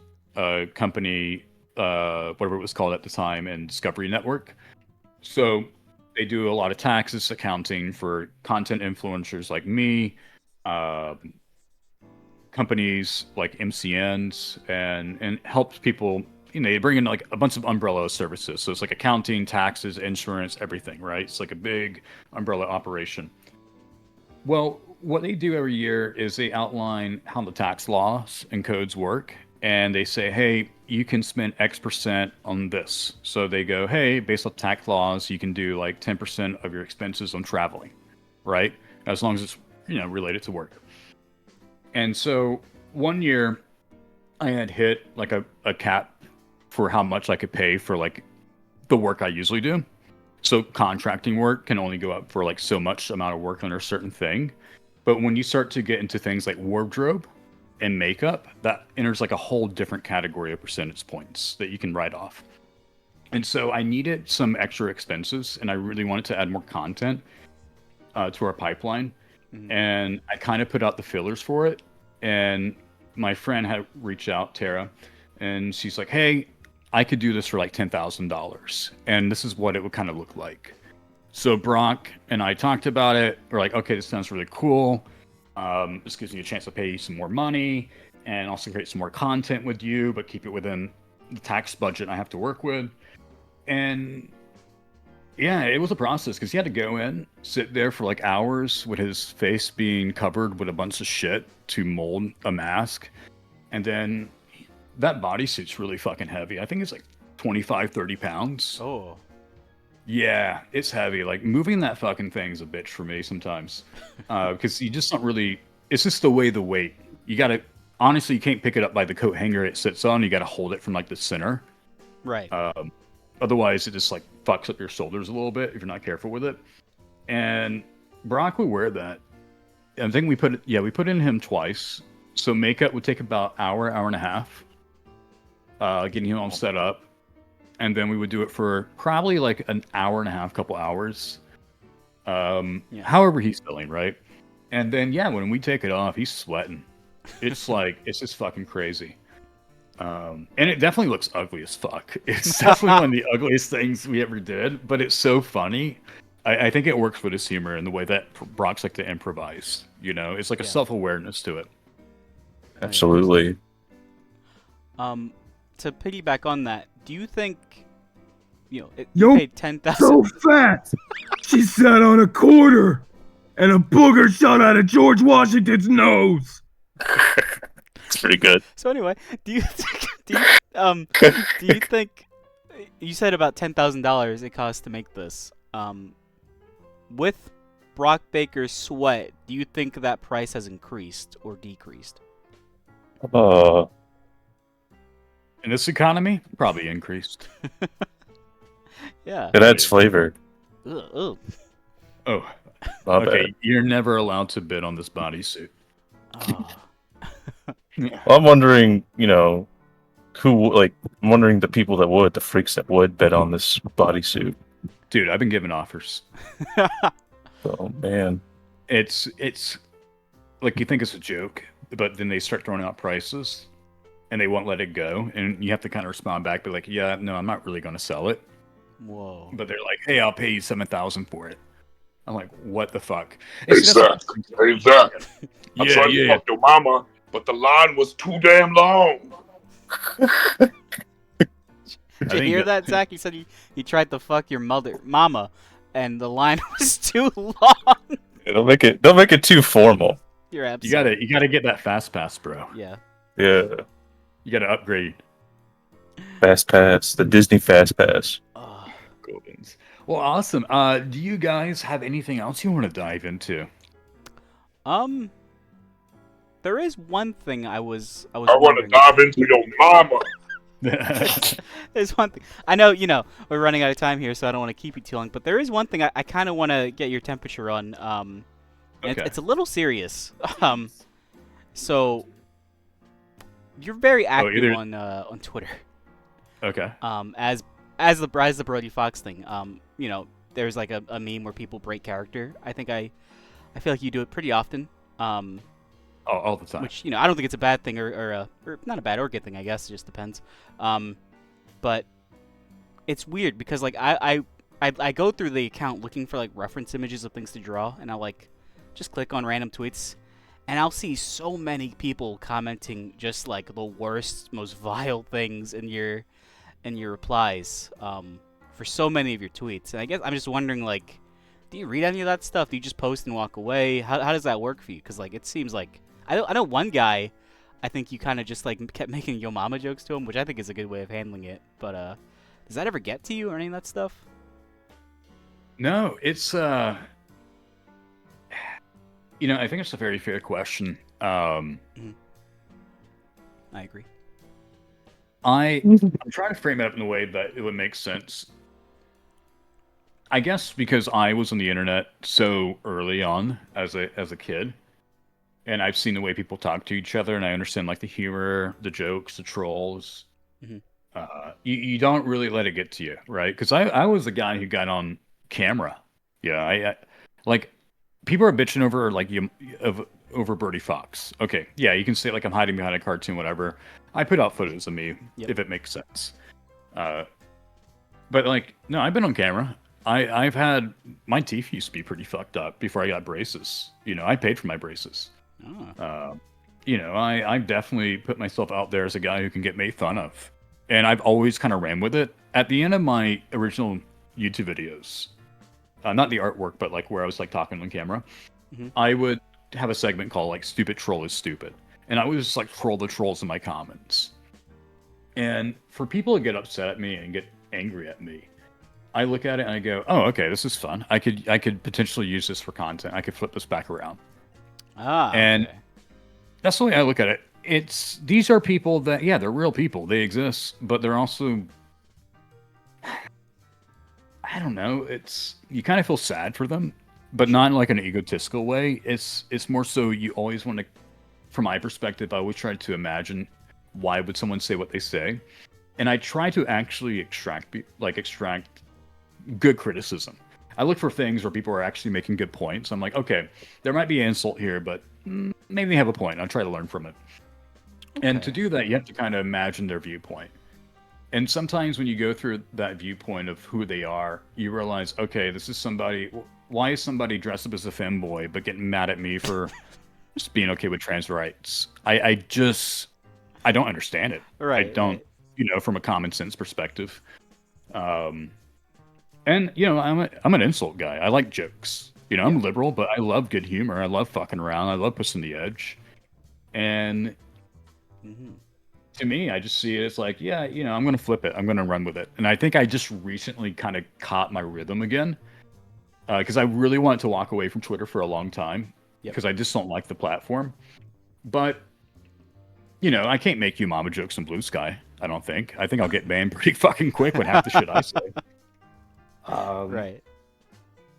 S1: company, whatever it was called at the time, and Discovery Network. So they do a lot of taxes, accounting for content influencers like me, companies like MCNs, and helps people. They bring in like a bunch of umbrella services. So it's like accounting, taxes, insurance, everything, right? It's like a big umbrella operation. Well, what they do every year is they outline how the tax laws and codes work, and they say, hey, you can spend X% on this. So they go, hey, based on tax laws, you can do like 10% of your expenses on traveling, right? As long as it's, related to work. And so one year I had hit like a cap for how much I could pay for like the work I usually do. So contracting work can only go up for like so much amount of work on a certain thing. But when you start to get into things like wardrobe and makeup, that enters like a whole different category of percentage points that you can write off. And so I needed some extra expenses, and I really wanted to add more content to our pipeline. And I kind of put out the fillers for it. And my friend had reached out, Tara, and she's like, hey, I could do this for like $10,000. And this is what it would kind of look like. So Brock and I talked about it. We're like, okay, this sounds really cool. This gives me a chance to pay you some more money and also create some more content with you, but keep it within the tax budget I have to work with. And yeah, it was a process because he had to go in, sit there for like hours with his face being covered with a bunch of shit to mold a mask. And then that bodysuit's really fucking heavy. I think it's like 25, 30 pounds.
S2: Oh.
S1: Yeah, it's heavy. Like moving that fucking thing's a bitch for me sometimes. Because you just don't really, it's just the weight. You gotta, honestly, you can't pick it up by the coat hanger it sits on. You gotta hold it from like the center.
S2: Right.
S1: Otherwise, it just like fucks up your shoulders a little bit if you're not careful with it. And Brock would wear that. I think we put it in him twice. So makeup would take about hour and a half. Getting him all set up. And then we would do it for probably like an hour and a half, couple hours. However he's feeling, right? And then, when we take it off, he's sweating. It's like, it's just fucking crazy. And it definitely looks ugly as fuck. It's definitely one of the ugliest things we ever did, but it's so funny. I think it works with his humor and the way that Brock's like to improvise. It's like a self-awareness to it.
S3: Absolutely.
S2: To piggyback on that, do you think, you
S5: Yo,
S2: paid $10,000?
S5: So fat! She sat on a quarter, and a booger shot out of George Washington's nose.
S3: It's pretty good.
S2: So anyway, do you think you said about $10,000 it cost to make this? With Brock Baker's sweat, do you think that price has increased or decreased?
S1: In this economy, probably increased.
S2: Yeah.
S3: It adds flavor.
S2: Ugh.
S1: Oh,
S3: My
S1: okay.
S3: bad.
S1: You're never allowed to bid on this bodysuit.
S2: Oh.
S3: Well, I'm wondering, I'm wondering the people that would, the freaks that would bet on this bodysuit.
S1: Dude, I've been given offers.
S3: Oh man.
S1: It's like you think it's a joke, but then they start throwing out prices and they won't let it go. And you have to kind of respond back, be like, yeah, no, I'm not really going to sell it.
S2: Whoa.
S1: But they're like, hey, I'll pay you $7,000 for it. I'm like, what the fuck?
S4: Hey, Zack. Hey, Zack. I
S1: Yeah,
S4: tried to fuck your mama, but the line was too damn long.
S2: Did you hear that, Zach? He said he tried to fuck your mama, and the line was too long.
S3: Don't make it too formal.
S2: You're absolutely.
S1: You gotta get that fast pass, bro.
S2: Yeah.
S3: Yeah.
S1: You gotta upgrade.
S3: Fast pass, the Disney Fast Pass.
S1: Goldens. Well, awesome. Do you guys have anything else you want to dive into?
S2: There is one thing I was
S4: I want to
S2: wondering
S4: dive into your mama.
S2: There's one thing. I know, we're running out of time here, so I don't want to keep you too long. But there is one thing I kind of want to get your temperature on. And
S1: Okay.
S2: it's a little serious. So you're very active on Twitter.
S1: Okay.
S2: As the Brody Fox thing. There's like a meme where people break character. I feel like you do it pretty often.
S1: All the time.
S2: Which, I don't think it's a bad thing or not a bad or good thing, I guess. It just depends. But it's weird because, like, I go through the account looking for, like, reference images of things to draw, and I'll, like, just click on random tweets, and I'll see so many people commenting just, like, the worst, most vile things in your replies for so many of your tweets. And I guess I'm just wondering, like, Do you read any of that stuff? Do you just post and walk away? How does that work for you? Because like it seems like I know one guy, I think you kind of just like kept making yo mama jokes to him, which I think is a good way of handling it. But does that ever get to you or any of that stuff?
S1: No, it's I think it's a very fair question.
S2: I agree.
S1: I'm trying to frame it up in a way that it would make sense. I guess because I was on the internet so early on as a kid, and I've seen the way people talk to each other, and I understand like the humor, the jokes, the trolls.
S2: Mhm.
S1: You don't really let it get to you, right? Because I was the guy who got on camera. Yeah, I like people are bitching over like over Birdie Fox. Okay, yeah, you can say like I'm hiding behind a cartoon, whatever. I put out footage of me if it makes sense. But like, no, I've been on camera. I've had my teeth used to be pretty fucked up before I got braces. I paid for my braces.
S2: Oh.
S1: I've definitely put myself out there as a guy who can get made fun of, and I've always kind of ran with it. At the end of my original YouTube videos, not the artwork, but like where I was like talking on camera, I would have a segment called like "Stupid Troll is Stupid," and I would just like troll the trolls in my comments. And for people to get upset at me and get angry at me, I look at it and I go, "Oh, okay, this is fun. I could potentially use this for content. I could flip this back around." And
S2: Okay.
S1: that's the way I look at it. These are people that, yeah, they're real people. They exist, but they're also, I don't know. You kind of feel sad for them, but not in like an egotistical way. It's more so you always want to, from my perspective, I always try to imagine why would someone say what they say, and I try to actually extract good criticism. I look for things where people are actually making good points. I'm like, okay, there might be an insult here, but maybe they have a point. I'll try to learn from it. Okay. And to do that, you have to kind of imagine their viewpoint. And sometimes when you go through that viewpoint of who they are, you realize, okay, this is somebody. Why is somebody dressed up as a femboy but getting mad at me for just being okay with trans rights? I don't understand it.
S2: Right.
S1: I don't, from a common sense perspective. And I'm an insult guy. I like jokes. I'm liberal, but I love good humor. I love fucking around. I love pushing the edge. And to me, I just see it as like, yeah, I'm gonna flip it. I'm gonna run with it. And I think I just recently kind of caught my rhythm again, because I really wanted to walk away from Twitter for a long time because I just don't like the platform. But I can't make you mama jokes in Blue Sky. I don't think. I think I'll get banned pretty fucking quick with half the shit I say.
S2: Right.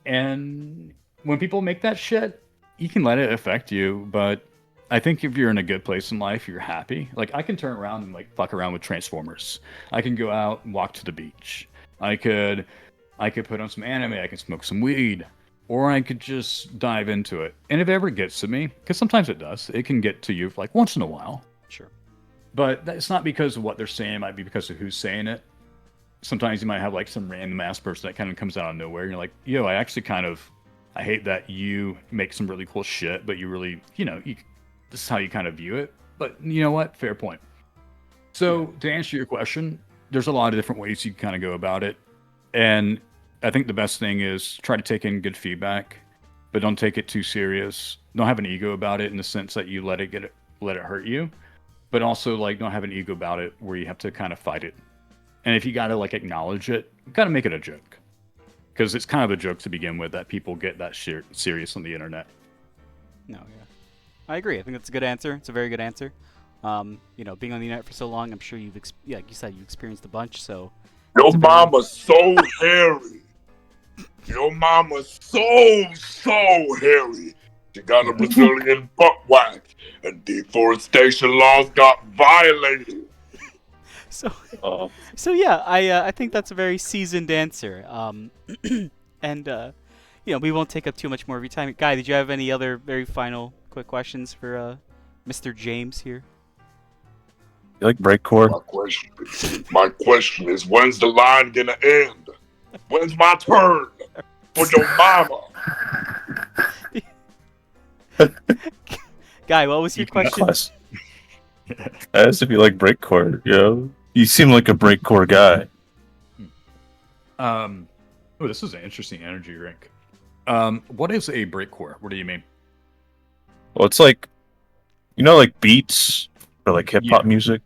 S1: And when people make that shit, you can let it affect you, but I think if you're in a good place in life, you're happy. Like, I can turn around and like fuck around with Transformers. I can go out and walk to the beach. I could put on some anime. I can smoke some weed, or I could just dive into it. And if it ever gets to me, because sometimes it does, it can get to you like once in a while.
S2: Sure.
S1: But it's not because of what they're saying. It might be because of who's saying it. Sometimes you might have like some random ass person that kind of comes out of nowhere and you're like, yo, I hate that you make some really cool shit, but you really, this is how you kind of view it. But you know what? Fair point. So to answer your question, there's a lot of different ways you can kind of go about it. And I think the best thing is try to take in good feedback, but don't take it too serious. Don't have an ego about it in the sense that you let it hurt you, but also like don't have an ego about it where you have to kind of fight it. And if you got to like acknowledge it, you got to make it a joke. Because it's kind of a joke to begin with that people get that shit serious on the internet.
S2: No, yeah. I agree. I think that's a good answer. It's a very good answer. Being on the internet for so long, I'm sure like you said, you experienced a bunch, so...
S4: Your mama's so hairy. Your mama's so hairy. She got a Brazilian butt whack, and deforestation laws got violated.
S2: So yeah, I think that's a very seasoned answer. And we won't take up too much more of your time. Guy, did you have any other very final quick questions for Mr. James here?
S3: You like breakcore?
S4: My question is, when's the line gonna end? When's my turn for your mama?
S2: Guy, what was your question?
S3: I asked if you like breakcore, You seem like a breakcore guy.
S1: Oh, this is an interesting energy drink. What is a breakcore? What do you mean?
S3: Well, it's like, like beats or like hip hop music.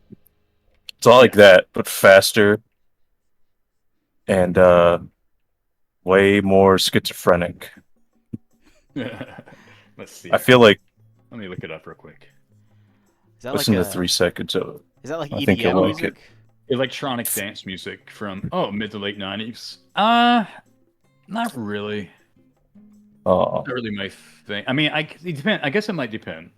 S3: It's all like that, but faster and way more schizophrenic.
S1: Let's see.
S3: I feel like
S1: Let me look it up real quick.
S2: Is that
S3: listen
S2: like
S3: to 3 seconds of it.
S2: Is that like
S3: I think
S2: EDM
S3: you'll like
S2: music?
S1: Electronic dance music from mid to late 90s. Not really.
S3: Oh,
S1: Not really my thing. I mean, it depend. I guess it might depend.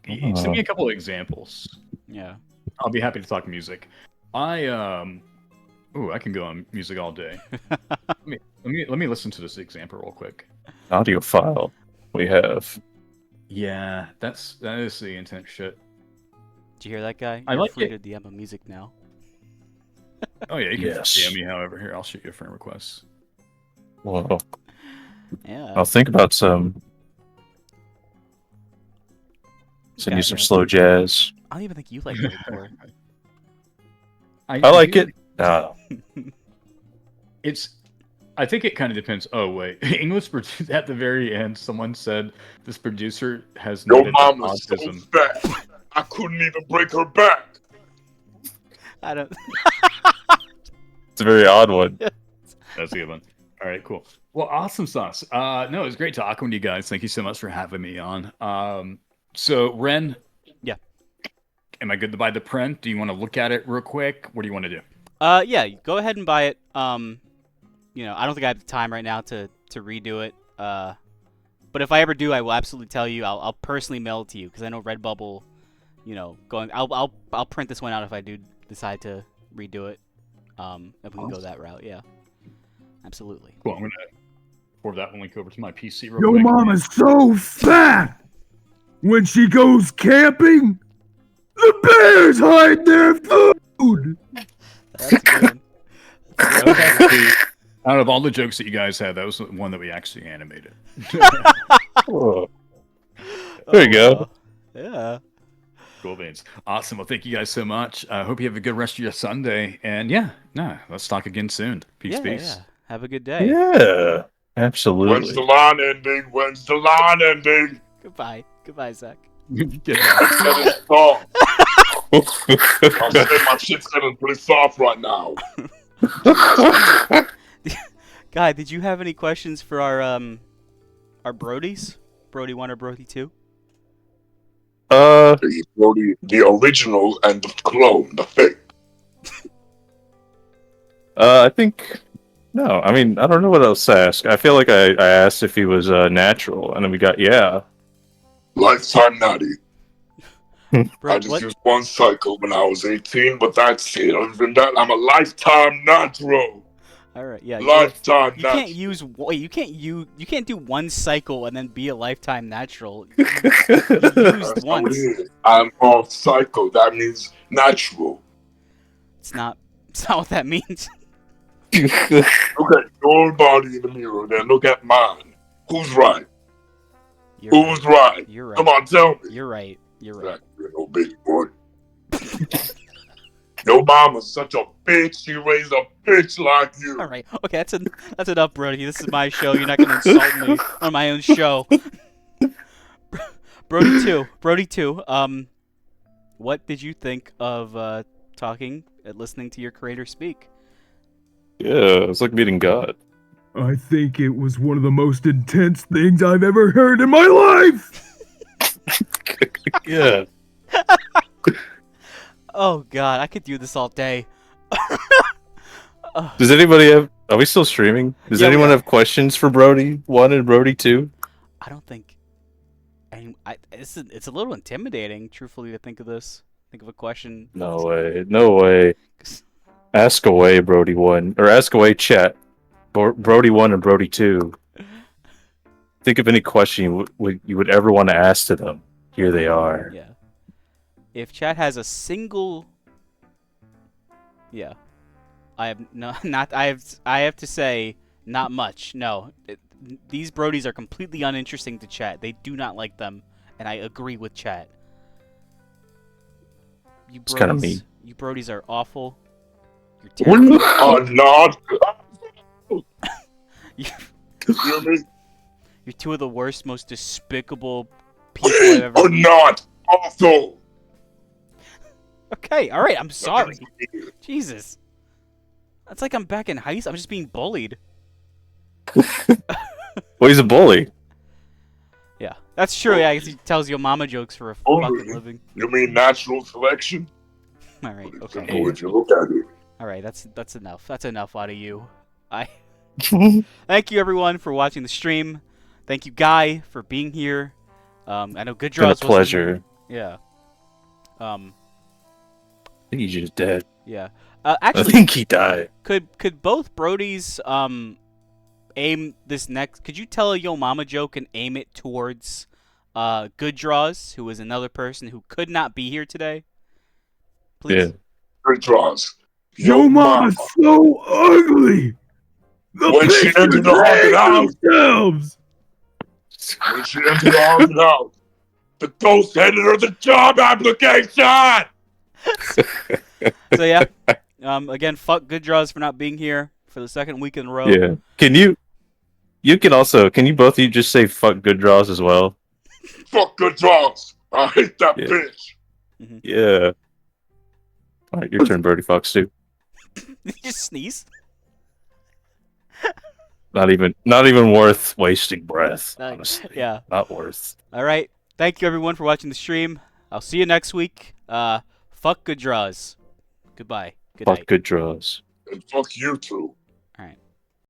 S1: Send me a couple of examples.
S2: Yeah.
S1: I'll be happy to talk music. I can go on music all day. let me listen to this example real quick.
S3: audio file we have.
S1: Yeah, that is the intense shit.
S2: Did you hear that guy?
S1: I
S2: You're
S1: like
S2: free
S1: it.
S2: to DM him music now.
S1: Oh yeah, you can
S3: Yes.
S1: DM me. However, here I'll shoot you a friend request.
S3: Well,
S2: Yeah.
S3: I'll think about some. Send you some
S2: Yeah.
S3: slow jazz.
S2: I don't even think you like breakcore.
S3: I like it. No.
S1: I think it kind of depends. Oh wait, English at the very end, someone said this producer has
S4: Your
S1: noted that
S4: mama's so
S1: autism.
S4: fat, I couldn't even break her back.
S2: I don't.
S3: It's a very odd one.
S1: That's a good one. All right, cool. Well, awesome sauce. No, it was great talking with you guys. Thank you so much for having me on. So Ren.
S2: Yeah.
S1: Am I good to buy the print? Do you want to look at it real quick? What do you want to do?
S2: Yeah, go ahead and buy it. I don't think I have the time right now to redo it. But if I ever do, I will absolutely tell you. I'll personally mail it to you because I know Redbubble, I'll print this one out if I do decide to redo it. If we can go that route, yeah. Absolutely.
S1: Cool. I'm gonna forward that link over to my PC real
S5: Yo
S1: quick.
S5: mama's so fat! When she goes camping, the bears hide their food!
S2: That's a good one.
S1: That was actually, out of all the jokes that you guys had, that was the one that we actually animated.
S3: Oh. There you go.
S2: Yeah.
S1: Cool beans. Awesome. Well, thank you guys so much. I hope you have a good rest of your Sunday. And let's talk again soon. Peace, peace.
S2: Yeah. Have a good day.
S3: Yeah,
S4: When's
S3: absolutely.
S4: the line ending? When's the line ending?
S2: Goodbye, Zach.
S1: Get
S4: I said it's soft. I said my shit's getting pretty soft right now.
S2: Guy, did you have any questions for our Brodies? Brody 1 or Brody 2?
S4: The original and the clone, the fake.
S3: I think no. I mean, I don't know what else to ask. I feel like I asked if he was natural, and then we got yeah.
S4: Lifetime natty.
S2: Bro,
S4: I just used one cycle when I was 18, but that's it. Other than that, I'm a lifetime natural.
S2: All right, yeah.
S4: Lifetime
S2: You
S4: natural.
S2: can't use. Wait, you can't do one cycle and then be a lifetime natural. You
S4: That's
S2: used
S4: how
S2: once.
S4: it is. I'm off cycle. That means natural.
S2: It's not what that means.
S4: Look at your body in the mirror, then look at mine. Who's right? Who's right?
S2: You're right.
S4: Come on, tell me.
S2: You're right. You're right.
S4: You're no big boy. Your mama's such a bitch. She raised a bitch like you.
S2: All right. Okay, that's enough, Brody. This is my show. You're not gonna insult me on my own show. Brody 2. What did you think of listening to your creator speak?
S3: Yeah, it's like meeting God.
S5: I think it was one of the most intense things I've ever heard in my life!
S3: Yeah.
S2: Oh God, I could do this all day.
S3: Does anybody have? Are we still streaming? Does
S2: Yeah, we
S3: anyone
S2: are.
S3: have questions for Brody 1 and Brody 2?
S2: I don't think. It's a little intimidating, truthfully, to think of this. Think of a question.
S3: No way. No way. Ask away, Brody 1, or ask away, chat. Brody 1 and Brody 2. Think of any question you would ever want to ask to them. Here they are.
S2: Yeah. If chat has a single. Yeah. I have no. Not. I have to say, not much. No. These Brodies are completely uninteresting to chat. They do not like them, and I agree with chat. You
S3: It's kinda
S2: Brodies.
S3: mean.
S2: You Brodies are awful. You're terrible.
S4: Not. You hear me?
S2: You're two of the worst, most despicable people
S4: We
S2: I've ever.
S4: are not awful.
S2: Okay, all right. I'm sorry. Jesus. That's like I'm back in high school. I'm just being bullied.
S3: Well, he's a bully.
S2: Yeah, that's true. Yeah, I guess he tells your mama jokes for a fucking living.
S4: You mean natural selection?
S2: All right. Okay.
S4: So if you look at it.
S2: All right. That's enough. That's enough out of you. Thank you everyone for watching the stream. Thank you, Guy, for being here. I know Good
S3: It's been a
S2: Draws.
S3: pleasure.
S2: Yeah.
S3: I think he's just dead.
S2: Yeah.
S3: I
S2: Actually,
S3: think he died.
S2: could both Brodies aim this next? Could you tell a Yo Mama joke and aim it towards Good Draws, who is another person who could not be here today? Please.
S3: Yeah.
S4: Good draws.
S5: Yo mama's so ugly. The
S4: When she
S5: pictures
S4: entered the haunted house.
S5: themselves.
S4: When she entered the haunted house, the ghost handed her the job application.
S2: So yeah. Again, fuck Good Draws for not being here for the second week in a row.
S3: Yeah. Can you both of you just say fuck Good Draws as well?
S4: Fuck good draws. I hate that
S3: Yeah.
S4: bitch.
S3: Yeah. All right, your turn, Birdie Fox too.
S2: Did you just sneeze?
S3: Not even worth wasting breath. Honestly.
S2: Yeah.
S3: Not worth.
S2: All right. Thank you everyone for watching the stream. I'll see you next week. Fuck Good Draws. Goodbye. Good night.
S3: Fuck Good Draws.
S4: And fuck you two.